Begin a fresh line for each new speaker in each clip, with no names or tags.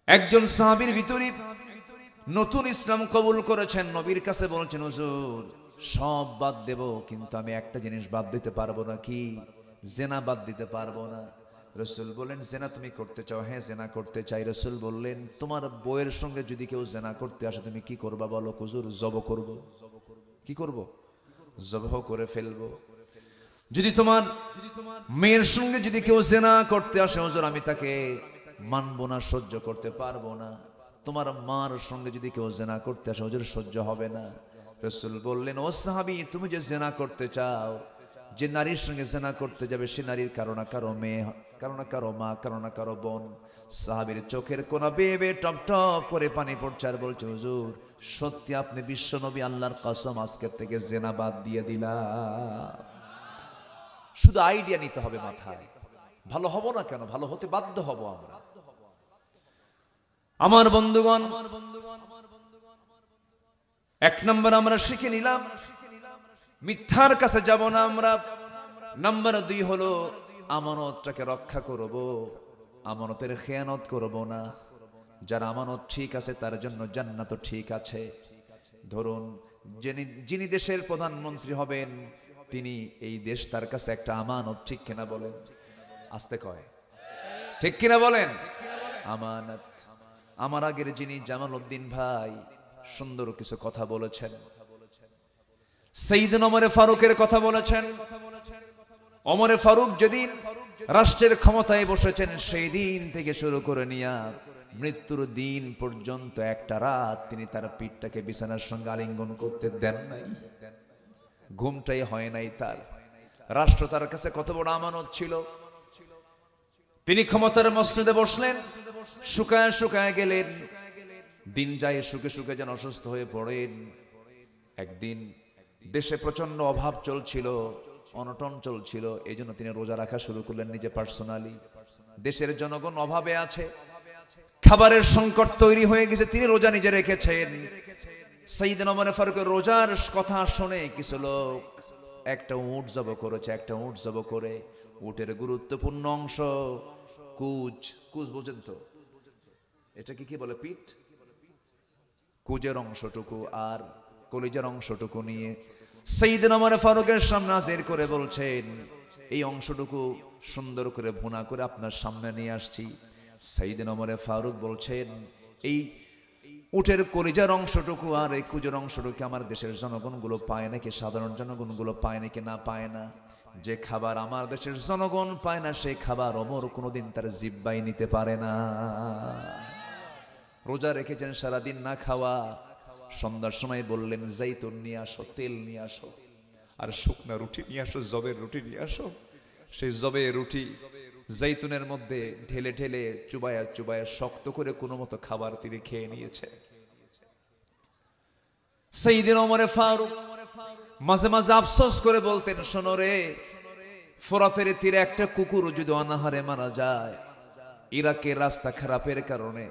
একজন সাহাবীর ভিতরে নতুন ইসলাম কবুল করেছেন, নবীর কাছে বলছেন, হুজুর সব বাদ দেব, কিন্তু আমি একটা জিনিস বাদ দিতে পারবো না। কি? জেনা বাদ দিতে পারবো না। রাসূল বললেন, জেনা তুমি করতে চাও? হ্যাঁ, জেনা করতে চাই। রাসূল বললেন, তোমার বউয়ের সঙ্গে যদি কেউ জেনা করতে আসে তুমি কি করবা বলো? হুজুর জব করব। কি করব? জবহ করে ফেলবো। যদি তোমার মেয়ের সঙ্গে যদি কেউ জেনা করতে আসে, হুজুর আমি তাকে মানবো না, সহ্য করতে পারবো না। তোমার মার সঙ্গে যদি কেউ জেনা করতে আসে, হুজুর সহ্য হবে না। রাসূল বললেন, ও সাহাবী, তুমি যে জেনা করতে চাও, যে নারীর সঙ্গে জেনা করতে যাবে সে নারীর কারো না কারো মেয়ে, কারো না কারো মা, কারো না কারো বোন। সাহাবীর চোখের কোনা বেয়ে বেয়ে টপ টপ করে পানি পড়ছে আর বলছে, হুজুর সত্যি আপনি বিশ্ব নবী, আল্লাহর কসম আজকের থেকে জেনা বাদ দিয়ে দিলাম। শুধু আইডিয়া নিতে হবে মাথায়। ভালো হব না কেন? ভালো হতে বাধ্য হব আমরা। আমার বন্ধুগণ, এক নম্বর আমরা শিখে নিলাম মিথ্যার কাছে যাব না আমরা। নাম্বার 2 হলো আমানতটাকে রক্ষা করব, আমানতের খেয়ানত করব না। যার আমানত ঠিক আছে তার জন্য জান্নাত ঠিক আছে। ধরুন যিনি দেশের প্রধানমন্ত্রী হবেন, তিনি এই দেশ তার কাছে একটা আমানত, ঠিক কিনা বলেন? আস্তে কয়, ঠিক কিনা বলেন? আমানত। আমার আগের যিনি জামালউদ্দিন ভাই সুন্দর কিছু কথা বলেছেন, সাইয়েদনা ওমর ফারুকের কথা বলেছেন। ওমর ফারুক যেদিন রাষ্ট্রের ক্ষমতায় বসেছেন, সেই দিন থেকে শুরু করে নিয়ে মৃত্যুর দিন পর্যন্ত একটা রাত তিনি তার পিঠটাকে বিছানার সঙ্গে আলিঙ্গন করতে দেন নাই। ঘুমটাই হয় নাই তার। রাষ্ট্র তার কাছে কত বড় আমানত ছিল। তিনি ক্ষমতার মসনদে বসলেন, শুকায় শুকায় গেলেন, দিন যায় শুকে শুকে যেন অসুস্থ হয়ে পড়েন। একদিন দেশে প্রচন্ড অভাব চলছিল, অনটন চলছিল, এই জন্য তিনি রোজা রাখা শুরু করলেন নিজে পার্সোনালি। দেশের জনগণ অভাবে আছে, খাবারের সংকট তৈরি হয়ে গেছে, তিনি রোজা নিজে রেখেছেন। সাইয়েদনা ওমর ফারুকের রোজার কথা শুনে কিছু লোক একটা উট জব করেছে। একটা উট জব করে উটের গুরুত্বপূর্ণ অংশ কুজ, কুজ বোঝেন তো? এটা কি বলে? পিঠ, কুজের অংশটুকু আর কলিজার অংশটুকু নিয়ে সাইয়েদনা ওমর ফারুকের সামনে হাজির করে বলছেন, এই অংশটুকু সুন্দর করে ভুনা করে আপনার সামনে নিয়ে আসছি। সাইয়েদনা ওমর ফারুক বলছেন, এই উটের কলিজার অংশটুকু আর এই কুজের অংশটুকু আমার দেশের জনগণগুলো পায় নাকি? সাধারণ জনগণগুলো পায় নাকি? না, পায় না। যে খাবার আমার দেশের জনগণ পায় না, সেই খাবার ওমর কোনোদিন তার জিহ্বায় নিতে পারে না। রোজা রেখেছেন সারাদিন না খাওয়া। সন্ধ্যার সময় বললেন, জাইতুন নিয়ে আসো, তেল নিয়ে আসো, আর শুকনা রুটি নিয়ে আসো, জবের রুটি নিয়ে আসো। সেই জবের রুটি জাইতুনের মধ্যে ঢেলে ঢেলে চুবায়া চুবায়া শক্ত করে কোনো মতো খাবার তিনি খেয়ে নিয়েছে। সাইয়েদনা ওমর ফারুক মাঝে মাঝে আফসোস করে বলতেন, শোনো রে, ফোরাতের তীরে একটা কুকুর যদি অনাহারে মারা যায়, ইরাকের রাস্তা খারাপের কারণে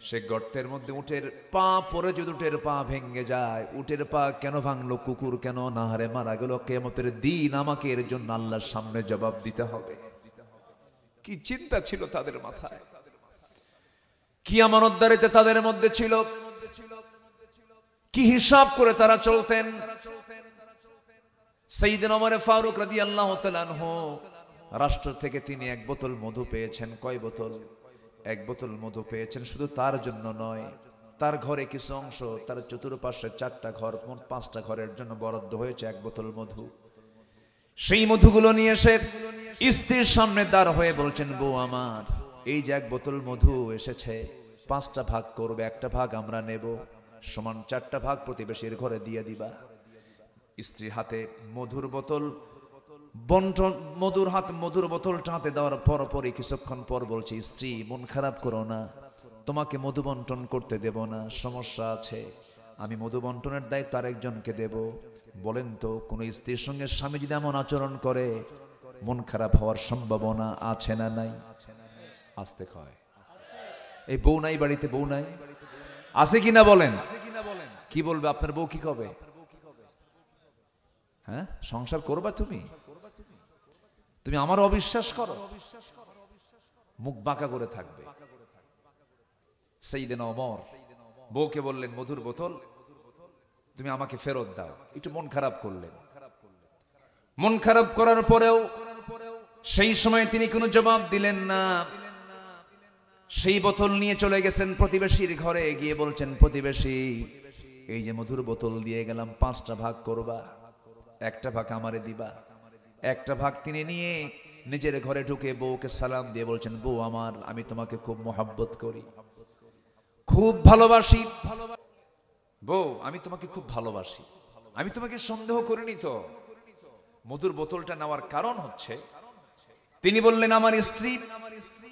সে গর্তের মধ্যে উটের পা পরে যদি উটের পা ভেঙে যায়, উটের পা কেন ভাঙলো, কুকুর কেন অনাহারে মারা গেল, কিয়ামতের দিন আমাকে এর জন্য আল্লাহর সামনে জবাব দিতে হবে। কি চিন্তা ছিল তাদের মাথায়, কি আমানতদারিতে তাদের মধ্যে ছিল, কি হিসাব করে তারা চলতেন। সাইয়েদনা ওমর ফারুক রাদিয়াল্লাহু তাআলা আনহু রাষ্ট্র থেকে তিনি এক বোতল মধু পেয়েছেন। কয় বোতল? এক বোতল মধু পেয়েছেন। শুধু তার জন্য নয়, তার ঘরে কিছু অংশ, তার চতুর্পাশে 4টা ঘর, মোট 5টা ঘরের জন্য বরাদ্দ হয়েছে এক বোতল মধু। সেই মধুগুলো নিয়ে এসে স্ত্রীর সামনে দাঁড় হয়ে বলছেন, বউ আমার, এই যে এক বোতল মধু এসেছে, 5টা ভাগ করবে, একটা ভাগ আমরা নেব, সমান 4টা ভাগ প্রতিবেশীর ঘরে দিয়ে দিবা। স্ত্রী হাতে মধুর বোতল বন্টন, মধুর বোতলটা হাতে দেওয়ার পরপরই কিছুক্ষণ পর বলছে, স্ত্রী মন খারাপ করো না, তোমাকে মধু বন্টন করতে দেব না, সমস্যা আছে, আমি মধু বন্টনের দায়িত্ব আরেকজনকে দেব। বলেন তো, কোন স্ত্রীর সঙ্গে স্বামী যদি এমন আচরণ করে, মন খারাপ হওয়ার সম্ভাবনা আছে না নাই? আসতে কয়, এই বউ নাই বাড়িতে? বউ নাই? আছে কিনা বলেন? কি বলবে আপনার বউ? কি কবে? হ্যাঁ, সংসার করবা তুমি? তুমি আমার অবিশ্বাস করো, মুখ বাঁকা করে থাকবে। সাইয়েদনা ওমর বউকে বললেন, মধুর বোতল তুমি আমাকে ফেরত দাও। একটু মন খারাপ করলেন। মন খারাপ করার পরেও সেই সময় তিনি কোনো জবাব দিলেন না। সেই বোতল নিয়ে চলে গেছেন প্রতিবেশীর ঘরে, গিয়ে বলছেন, প্রতিবেশী এই যে মধুর বোতল দিয়ে গেলাম, 5টা ভাগ করবা, একটা ভাগ আমারে দিবা। একটা ভাগ তিনি নিয়ে নিজের ঘরে ঢুকে বউকে সালাম দিয়ে বলছেন, বউ আমার, আমি তোমাকে খুব মোহাব্বত করি, খুব ভালোবাসি। বউ আমি তোমাকে খুব ভালোবাসি, আমি তোমাকে সন্দেহ করিনি তো। মধুর বোতলটা নেওয়ার কারণ হচ্ছে, তিনি বললেন, আমার স্ত্রী,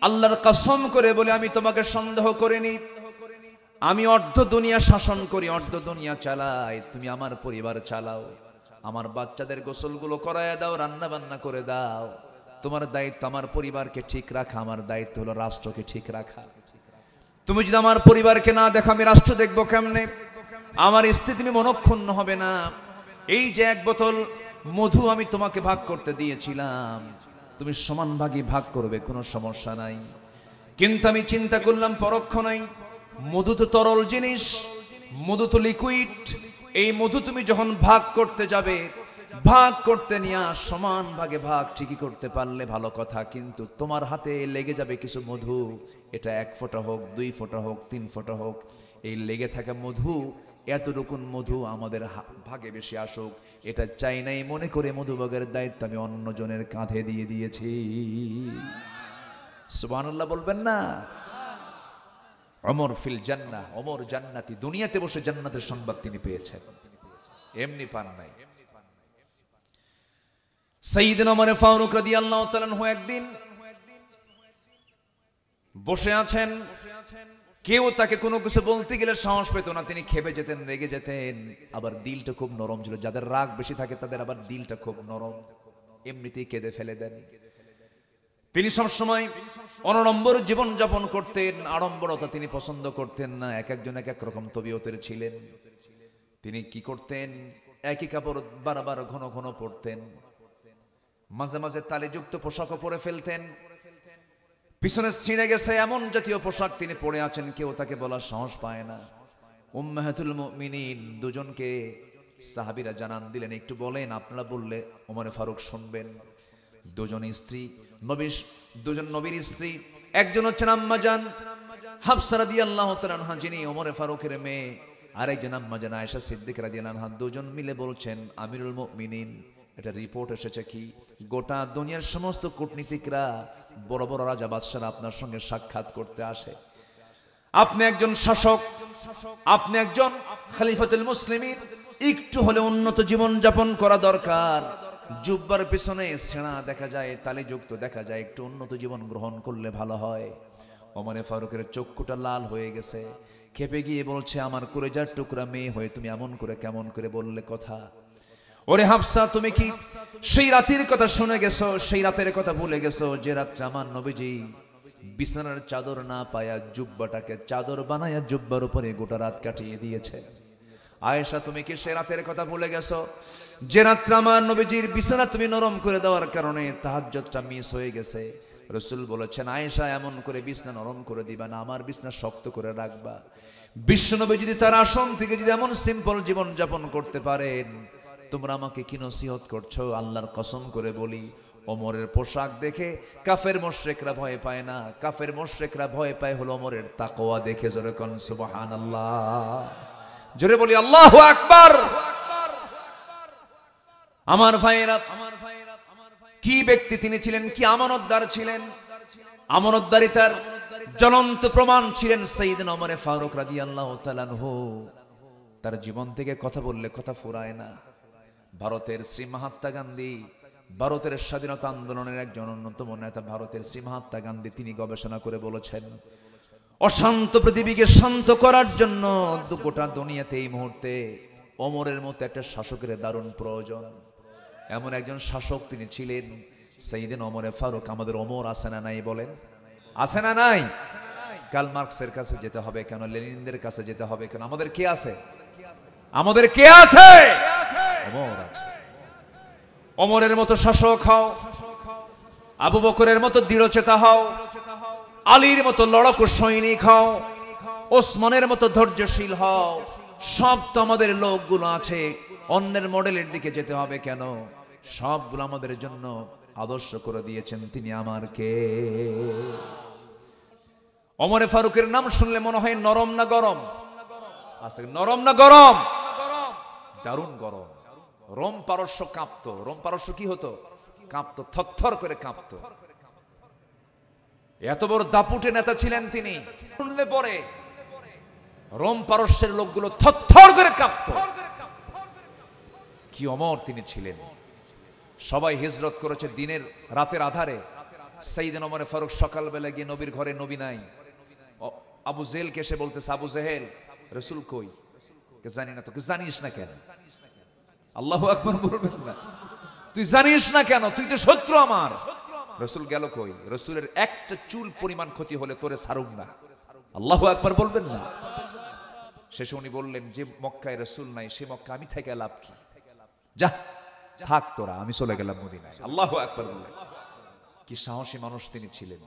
আল্লাহর কসম করে বলে আমি তোমাকে সন্দেহ করিনি। আমি অর্ধ দুনিয়া শাসন করি, অর্ধ দুনিয়া চালাই, তুমি আমার পরিবার চালাও। আমার বাচ্চাদের গোসলগুলো করায় দাও, রান্না বান্না করে দাও। তোমার দায়িত্ব আমার পরিবারকে ঠিক রাখা, আমার দায়িত্ব হলো রাষ্ট্রকে ঠিক রাখা। তুমি যদি আমার পরিবারকে না দেখো, আমি রাষ্ট্র দেখবো কেমনে? আমার স্ত্রী তুমি মনক্ষুণ্ণ হবে না। এই যে 1 বোতল মধু আমি তোমাকে ভাগ করতে দিয়েছিলাম, তুমি সমান ভাগই ভাগ করবে, কোনো সমস্যা নাই। কিন্তু আমি চিন্তা করলাম পরোক্ষ নাই, মধু তো তরল জিনিস, মধু তো লিকুইড। এই মধু তুমি যখন ভাগ করতে যাবে, ভাগ করতে নিয়ে সমান ভাগে ভাগ ঠিকই করতে পারলে ভালো কথা, কিন্তু তোমার হাতে লেগে যাবে কিছু মধু। এটা 1 ফোঁটা হোক, 2 ফোঁটা হোক, 3 ফোঁটা হোক, এই লেগে থাকা মধু, এতটুকুন মধু আমাদের ভাগে বেশি আসুক, এটা চাই নাই মনে করে মধুভাগের দায়িত্ব আমি অন্যজনের কাঁধে দিয়ে দিয়েছি। সুবহানাল্লাহ বলবেন না? ওমর ফিল জান্নাহ, ওমর জান্নাতি, দুনিয়াতে বসে জান্নাতের সংবাদ তিনি পেয়েছেন, এমনি পান নাই। সাইয়েদনা ওমর ফারুক রাদিয়াল্লাহু তাআলা আনহু একদিন বসে আছেন, কেউ তাকে কোনো কিছু বলতে গেলে সাহস পেত না। তিনি খেপে যেতেন, রেগে যেতেন, আবার দিলটা খুব নরম ছিল। যাদের রাগ বেশি থাকে তাদের আবার দিলটা খুব নরম, এমনিতেই কেঁদে ফেলে দেন। তিনি সবসময় অনড়ম্বর জীবন যাপন করতেন, আড়ম্বরতা তিনি পছন্দ করতেন না। এক একজন এক এক রকম তবিয়তের ছিলেন। তিনি কি করতেন? একই কাপড় বারবার ঘন ঘন পরতেন, মাঝে মাঝে তালিযুক্ত পোশাকও পরে ফেলতেন। পিছনে ছিঁড়ে গেছে এমন জাতীয় পোশাক তিনি পরে আছেন, কেউ তাকে বলার সাহস পায় না। উম্মাহাতুল মুমিনিন দুজনকে সাহাবীরা জানান দিলেন, একটু বলেন, আপনারা বললে ওমর ফারুক শুনবেন। দুজন স্ত্রী, দুজন নবীর স্ত্রী, একজন হচ্ছেন আম্মা জান হাফসা রাদিয়াল্লাহু তাআলা আনহা, যিনি ওমর ফারুকের মেয়ে, আরেকজন আম্মা জান আয়েশা সিদ্দিকা রাদিয়াল্লাহু আনহা। দুজন মিলে বলছেন, আমিরুল মুমিনিন, এটা রিপোর্ট এসেছে কি গোটা দুনিয়ার সমস্ত কূটনীতিকরা, বড় বড় রাজা বাদশারা আপনার সঙ্গে সাক্ষাৎ করতে আসে। আপনি একজন শাসক, আপনি একজন খলিফাতুল মুসলিমিন, একটু হলে উন্নত জীবন যাপন করা দরকার। জুব্বার পিছনে ছেঁড়া দেখা যায়, তালিযুক্ত দেখা যায়, একটু উন্নত জীবন গ্রহণ করলে ভালো হয়। ওমর ফারুকের চক্ষুটা লাল হয়ে গেছে, খেপে গিয়ে বলছে, আমার কলেজার টুকরা মেয়ে হয়ে তুমি এমন করে কেমন করে বললে কথা? ওরে হাফসা, তুমি কি সেই রাতের কথা শুনে গেছো? সেই রাতের কথা ভুলে গেছো যে রাত্রে আমার নবীজি বিছানার চাদর না পায়া জুব্বাটাকে চাদর বানায়া জুব্বার উপরে গোটা রাত কাটিয়ে দিয়েছে? আয়েশা, তুমি কি সে রাতের কথা ভুলে গেছো যে রাত্রে আমার নবীজির বিছানা তুমি নরম করে দেওয়ার কারণে তাহাজ্জুদটা মিস হয়ে গেছে? রাসূল বলেছেন, আয়েশা, এমন করে বিছানা নরম করে দিবা না, আমার বিছানা শক্ত করে রাখবা। বিশ্বনবী যদি তার আসন থেকে যদি এমন সিম্পল জীবন যাপন করতে পারেন, তোমরা আমাকে কি নসিহত করছো? আল্লাহর কসম করে বলি, ওমরের পোশাক দেখে কাফের মুশরিকরা ভয় পায় না, কাফের মুশরিকরা ভয় পায় হলো ওমরের তাকওয়া দেখে। জোরে কোন সুবহানাল্লাহ, জোরে বলি আল্লাহু আকবার। আমার ভাইয়েরা, কি ব্যক্তি তিনি ছিলেন, কি আমানতদার ছিলেন! আমানতদারিতার জ্বলন্ত প্রমাণ ছিলেন সাইয়েদনা ওমর ফারুক রাদিয়াল্লাহু তাআলা আনহু। তার জীবন থেকে কথা বললে কথা ফুরায় না। ভারতের শ্রী মহাত্মা গান্ধী, ভারতের স্বাধীনতা আন্দোলনের একজন অন্যতম নেতা, ভারতের শ্রী মহাত্মা গান্ধী, তিনি গবেষণা করে বলেছেন, অশান্ত পৃথিবীকে শান্ত করার জন্য গোটা দুনিয়াতে এই মুহূর্তে ওমরের মতো একটা শাসকের দারুণ প্রয়োজন। এমন একজন শাসক তিনি ছিলেন সাইয়েদনা ওমর ফারুক। আমাদের ওমর আছে না নাই? বলেন, আছে না নাই? কার্ল মার্কসের কাছে যেতে হবে কেন? লেনিনদের কাছে যেতে হবে কেন? আমাদের কে আছে? আমাদের কে আছে? ওমর আছে। ওমরের মতো শাসক হও, আবু বকরের মতো দৃঢ়চেতা হও, আলীর মতো লড়াকু সৈনিক হও, ওসমানের মতো ধৈর্যশীল হও। সব তো আমাদের লোকগুলো আছে, অন্যের মডেলের দিকে যেতে হবে কেন? সবগুলো আমাদের জন্য আদর্শ করে দিয়েছেন, তিনি আমার কে? ওমরে ফারুকের নাম শুনলে মনে হয় নরম না গরম? নরম না গরম? দারুণ গরম। রোম পারস্য কাঁপতো। রোম পারস্য কি হতো? কাঁপতো, থরথর করে কাঁপতো। এত বড় দাপুটে নেতা ছিলেন তিনি, শুনলে পরে রোম পারস্যের লোকগুলো থরথর করে কাঁপতো। কি অমর তিনি ছিলেন। সবাই হিজরত করেছে দিনের রাতের আধারে। সাইয়েদনা ওমর ফারুক সকালবেলা গিয়ে নবীর ঘরে, নবী নাই। আবু জেহেলকে এসে বলতেছে, আবু জেহেল, রাসূল কই? কে জানি না। তোকে জানিস না কেন? আল্লাহু আকবার বলবেন না? তুই জানিস না কেন? তুই তো শত্রু আমার। রাসূল গেল কই? রাসূলের একটা চুল পরিমাণ ক্ষতি হলে তোরে ছাড়ুম না। আল্লাহু আকবার বলবেন না? শেষে উনি বললেন, যে মক্কায় রাসূল নাই সে মক্কা আমি থেকে লাভ কি? যা থাক তোরা, আমি চলে গেলাম মদিনায়। আল্লাহু আকবার বললেন। কি সাহসী মানুষ তিনি ছিলেন।